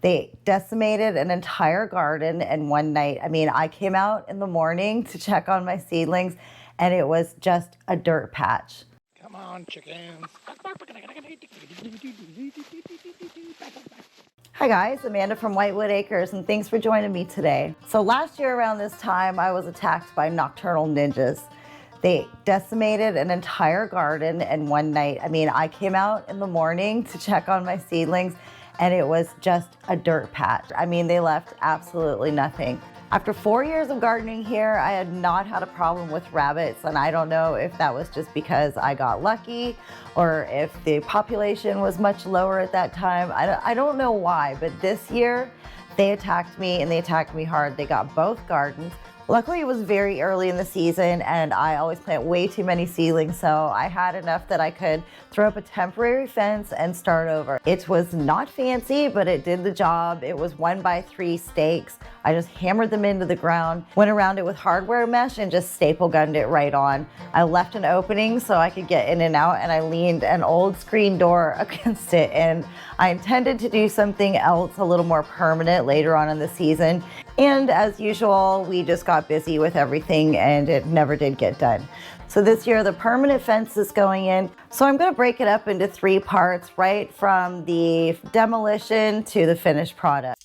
They decimated an entire garden in one night. I mean, I came out in the morning to check on my seedlings, and it was just a dirt patch. Come on, chickens. Hi guys, Amanda from Whitewood Acres, and thanks for joining me today. So last year around this time, I was attacked by nocturnal ninjas. They decimated an entire garden in one night. I mean, I came out in the morning to check on my seedlings, and it was just a dirt patch. I mean, they left absolutely nothing. After 4 years of gardening here, I had not had a problem with rabbits, and I don't know if that was just because I got lucky or if the population was much lower at that time. I don't know why, but this year they attacked me, and they attacked me hard. They got both gardens. Luckily, it was very early in the season, and I always plant way too many seedlings, so I had enough that I could throw up a temporary fence and start over. It was not fancy, but it did the job. It was 1x3 stakes. I just hammered them into the ground, went around it with hardware mesh, and just staple gunned it right on. I left an opening so I could get in and out, and I leaned an old screen door against it, and I intended to do something else a little more permanent later on in the season. And as usual, we just got busy with everything and it never did get done. So this year the permanent fence is going in. So I'm going to break it up into 3 parts, right from the demolition to the finished product.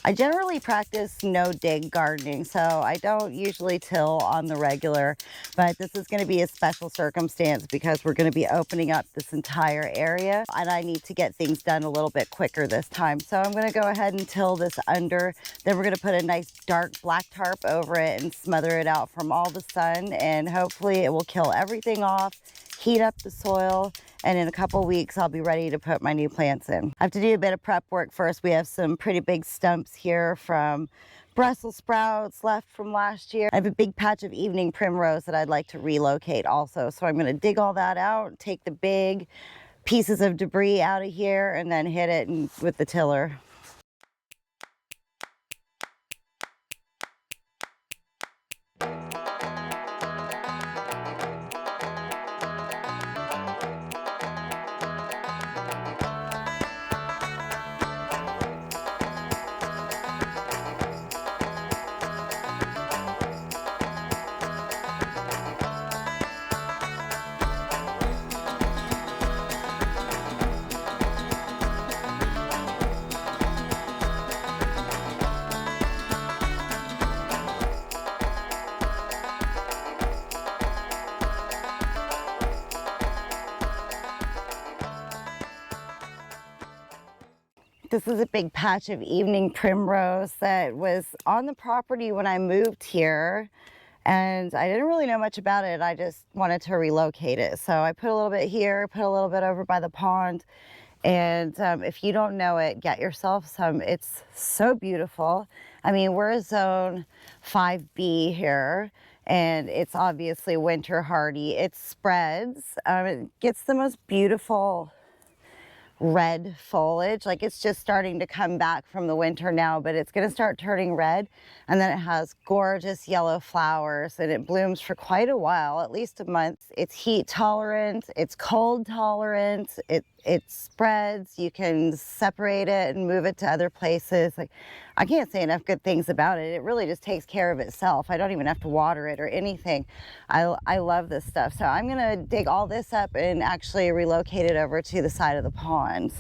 I generally practice no-dig gardening, so I don't usually till on the regular, but this is going to be a special circumstance because we're going to be opening up this entire area, and I need to get things done a little bit quicker this time. So I'm going to go ahead and till this under, then we're going to put a nice dark black tarp over it and smother it out from all the sun, and hopefully it will kill everything off, heat up the soil, and in a couple weeks I'll be ready to put my new plants in. I have to do a bit of prep work first. We have some pretty big stumps here from Brussels sprouts left from last year. I have a big patch of evening primrose that I'd like to relocate also. So I'm going to dig all that out, take the big pieces of debris out of here, and then hit it with the tiller. This is a big patch of evening primrose that was on the property when I moved here, and I didn't really know much about it. I just wanted to relocate it. So I put a little bit here, put a little bit over by the pond, and if you don't know it, get yourself some. It's so beautiful. I mean, we're a zone 5B here, and it's obviously winter hardy. It spreads. It gets the most beautiful red foliage. Like, it's just starting to come back from the winter now, but it's going to start turning red, and then it has gorgeous yellow flowers, and it blooms for quite a while, at least a month. It's heat tolerant, it's cold tolerant, it spreads. You can separate it and move it to other places. Like, I can't say enough good things about it. It really just takes care of itself. I don't even have to water it or anything. I love this stuff. So I'm gonna dig all this up and actually relocate it over to the side of the ponds.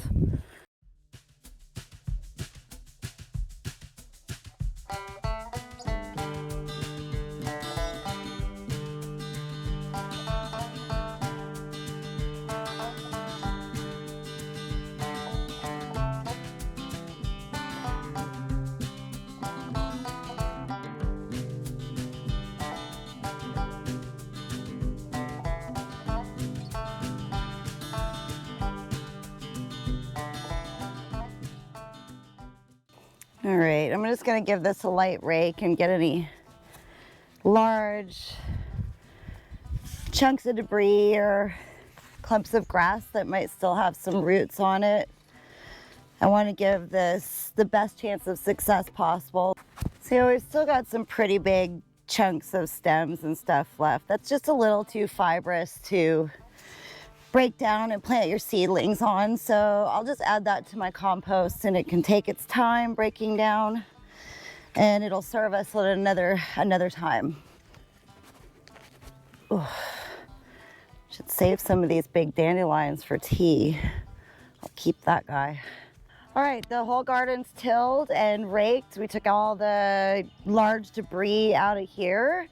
All right, I'm just gonna give this a light rake and get any large chunks of debris or clumps of grass that might still have some roots on it. I want to give this the best chance of success possible. So we've still got some pretty big chunks of stems and stuff left. That's just a little too fibrous to break down and plant your seedlings on. So I'll just add that to my compost, and it can take its time breaking down, and it'll serve us at another time. Ooh. Should save some of these big dandelions for tea. I'll keep that guy. All right, the whole garden's tilled and raked. We took all the large debris out of here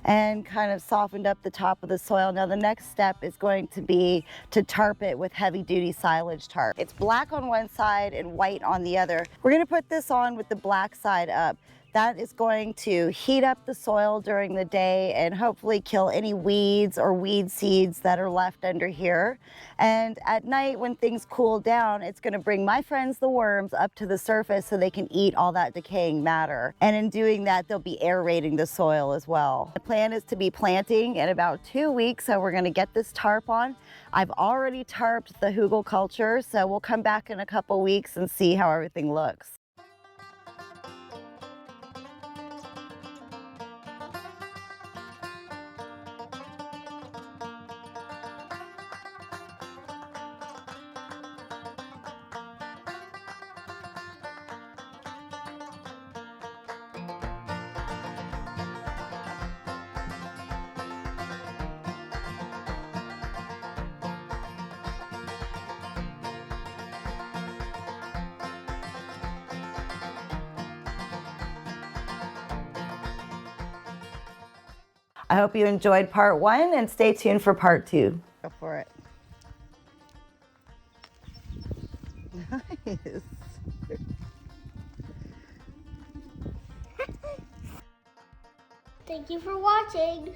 and kind of softened up the top of the soil. Now the next step is going to be to tarp it with heavy duty silage tarp. It's black on one side and white on the other. We're gonna put this on with the black side up. That is going to heat up the soil during the day and hopefully kill any weeds or weed seeds that are left under here. And at night when things cool down, it's gonna bring my friends the worms up to the surface so they can eat all that decaying matter. And in doing that, they'll be aerating the soil as well. The plan is to be planting in about 2 weeks, so we're gonna get this tarp on. I've already tarped the hugel culture, so we'll come back in a couple weeks and see how everything looks. I hope you enjoyed part 1 and stay tuned for part 2. Go for it. Nice. Thank you for watching.